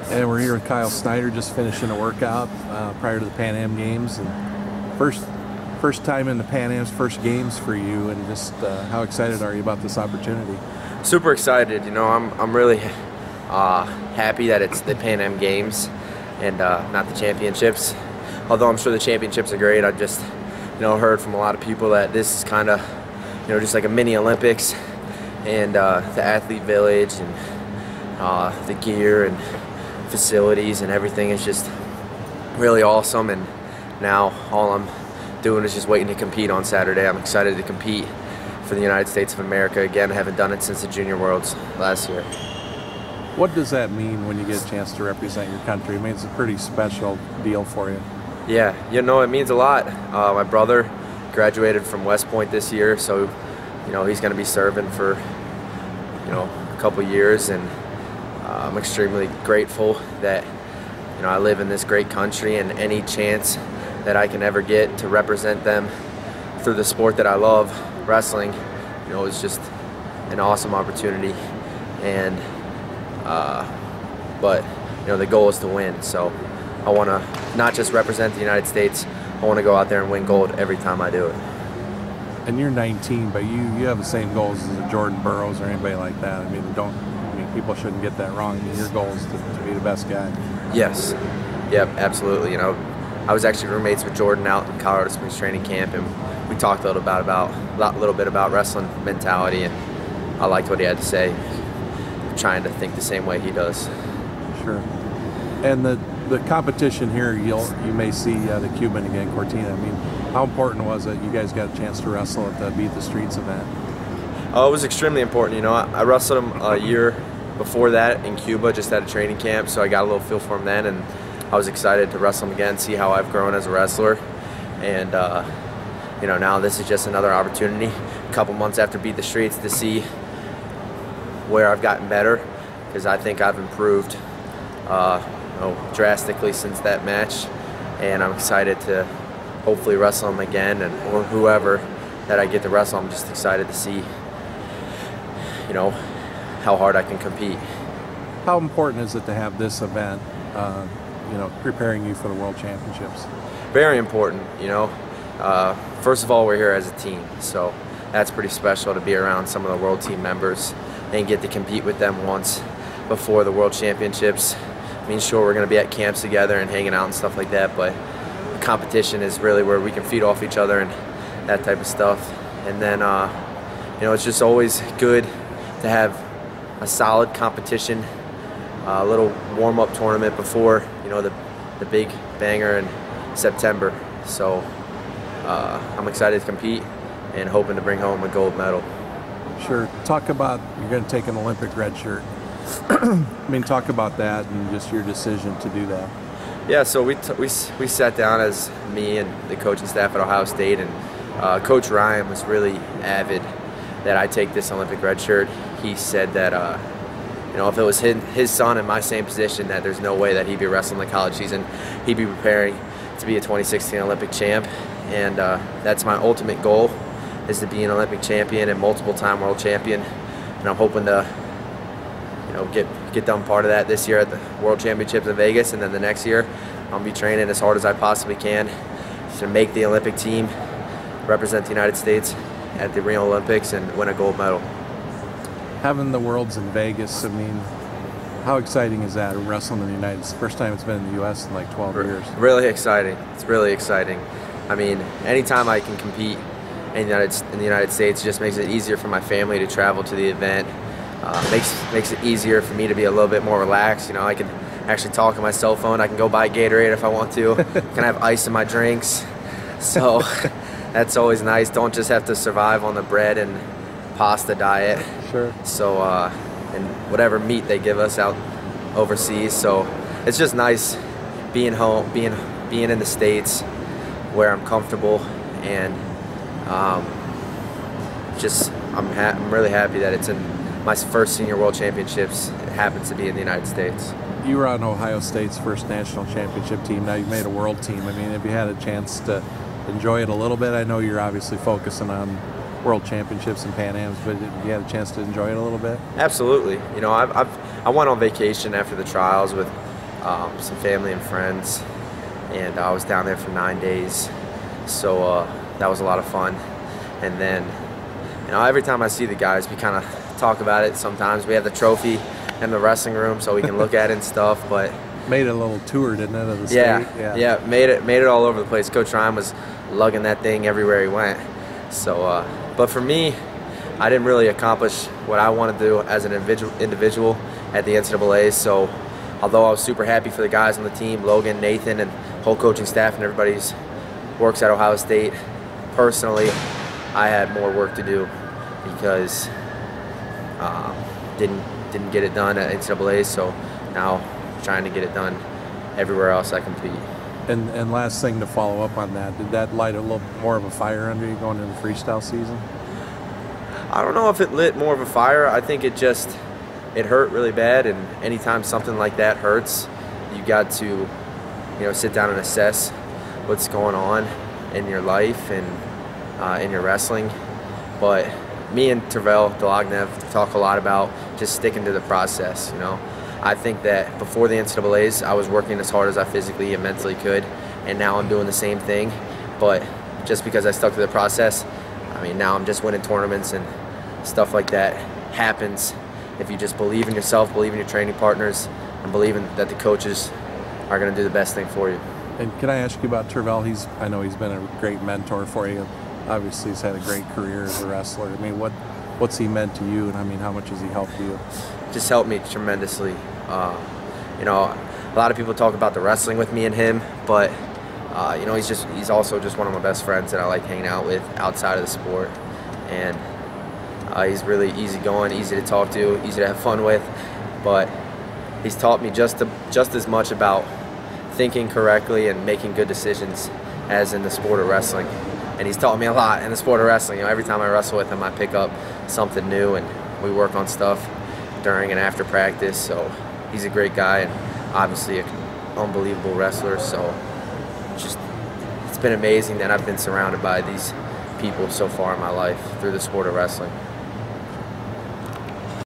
And we're here with Kyle Snyder, just finishing a workout prior to the Pan Am Games. And first time in the Pan Am's, first games for you, and just how excited are you about this opportunity? Super excited. You know, I'm really happy that it's the Pan Am Games and not the championships. Although I'm sure the championships are great, I just heard from a lot of people that this is kind of just like a mini Olympics, and the athlete village and the gear and facilities and everything is just really awesome. And now all I'm doing is just waiting to compete on Saturday. I'm excited to compete for the United States of America again. I haven't done it since the Junior Worlds last year. What does that mean when you get a chance to represent your country? I mean, it's a pretty special deal for you. Yeah, it means a lot. My brother graduated from West Point this year, so he's going to be serving for a couple years, and I'm extremely grateful that I live in this great country, and any chance that I can ever get to represent them through the sport that I love, wrestling, is just an awesome opportunity. And but the goal is to win, so I want to not just represent the United States, I want to go out there and win gold every time I do it. And you're 19, but you have the same goals as a Jordan Burroughs or anybody like that. I mean, people shouldn't get that wrong. I mean, your goal is to be the best guy. Yes. Yep, absolutely. I was actually roommates with Jordan out in Colorado Springs training camp, and we talked a little bit about wrestling mentality, and I liked what he had to say. I'm trying to think the same way he does. Sure. And the competition here, you may see the Cuban again, Cortina. I mean, how important was it you guys got a chance to wrestle at the Beat the Streets event? Oh, it was extremely important. I wrestled him a year before that in Cuba, just at a training camp, so I got a little feel for him then, and I was excited to wrestle him again, see how I've grown as a wrestler. And now this is just another opportunity, a couple months after Beat the Streets, to see where I've gotten better, because I think I've improved drastically since that match, and I'm excited to hopefully wrestle him again, or whoever that I get to wrestle. I'm just excited to see how hard I can compete. How important is it to have this event preparing you for the World Championships? Very important. First of all, we're here as a team, so that's pretty special to be around some of the World Team members and get to compete with them once before the World Championships. I mean, sure, we're going to be at camps together and hanging out and stuff like that, but the competition is really where we can feed off each other and that type of stuff. And then, it's just always good to have a solid competition, a little warm-up tournament before, the big banger in September. So I'm excited to compete and hoping to bring home a gold medal. Sure. Talk about, you're going to take an Olympic red shirt. I mean, talk about that and just your decision to do that. Yeah, so we sat down as me and the coaching staff at Ohio State, and Coach Ryan was really avid that I take this Olympic red shirt. He said that if it was his son in my same position, that there's no way that he'd be wrestling the college season. He'd be preparing to be a 2016 Olympic champ, and that's my ultimate goal, is to be an Olympic champion and multiple-time world champion. And I'm hoping to get done part of that this year at the World Championships in Vegas, and then the next year I'll be training as hard as I possibly can to make the Olympic team, represent the United States at the Rio Olympics, and win a gold medal. Having the Worlds in Vegas, I mean, how exciting is that, wrestling in the United States? First time it's been in the U.S. in like 12 years. Really exciting. It's really exciting. I mean, anytime I can compete in the United States, it just makes it easier for my family to travel to the event. Makes it easier for me to be a little bit more relaxed. I can actually talk on my cell phone. I can go buy Gatorade if I want to. I can have ice in my drinks. So that's always nice. Don't just have to survive on the bread and pasta diet. Sure. So and whatever meat they give us out overseas. So it's just nice being home, being in the States where I'm comfortable, and I'm really happy that it's in my first senior world championships. It happens to be in the United States. You were on Ohio State's first national championship team. Now you've made a world team. I mean, have you had a chance to enjoy it a little bit? I know you're obviously focusing on world championships and Pan Ams, but have you had a chance to enjoy it a little bit? Absolutely. I went on vacation after the trials with some family and friends, and I was down there for 9 days. So that was a lot of fun. And then, every time I see the guys, we kind of talk about it. Sometimes we have the trophy in the wrestling room so we can look at it and stuff. But made a little tour, didn't it, of the state? Yeah, made it all over the place. Coach Ryan was lugging that thing everywhere he went. So, but for me, I didn't really accomplish what I wanted to do as an individual at the NCAA. So, although I was super happy for the guys on the team, Logan, Nathan, and whole coaching staff and everybody's works at Ohio State, personally, I had more work to do because didn't get it done at NCAA. So now trying to get it done everywhere else I compete. And last thing to follow up on that, did that light a little more of a fire under you going into the freestyle season? I don't know if it lit more of a fire. I think it hurt really bad, and anytime something like that hurts, you got to sit down and assess what's going on in your life and in your wrestling. But me and Tervel Delagnev talk a lot about just sticking to the process. I think that before the NCAAs, I was working as hard as I physically and mentally could, and now I'm doing the same thing. But just because I stuck to the process, now I'm just winning tournaments, and stuff like that happens if you just believe in yourself, believe in your training partners, and believe in that the coaches are going to do the best thing for you. And can I ask you about Tervel? I know he's been a great mentor for you. Obviously, he's had a great career as a wrestler. What's he meant to you, and how much has he helped you? Just helped me tremendously. A lot of people talk about the wrestling with me and him, but he's also just one of my best friends that I like hanging out with outside of the sport. And he's really easygoing, easy to talk to, easy to have fun with. But he's taught me just as much about thinking correctly and making good decisions as in the sport of wrestling. And he's taught me a lot in the sport of wrestling. Every time I wrestle with him, I pick up something new, and we work on stuff during and after practice. So he's a great guy, and obviously an unbelievable wrestler. So it's been amazing that I've been surrounded by these people so far in my life through the sport of wrestling.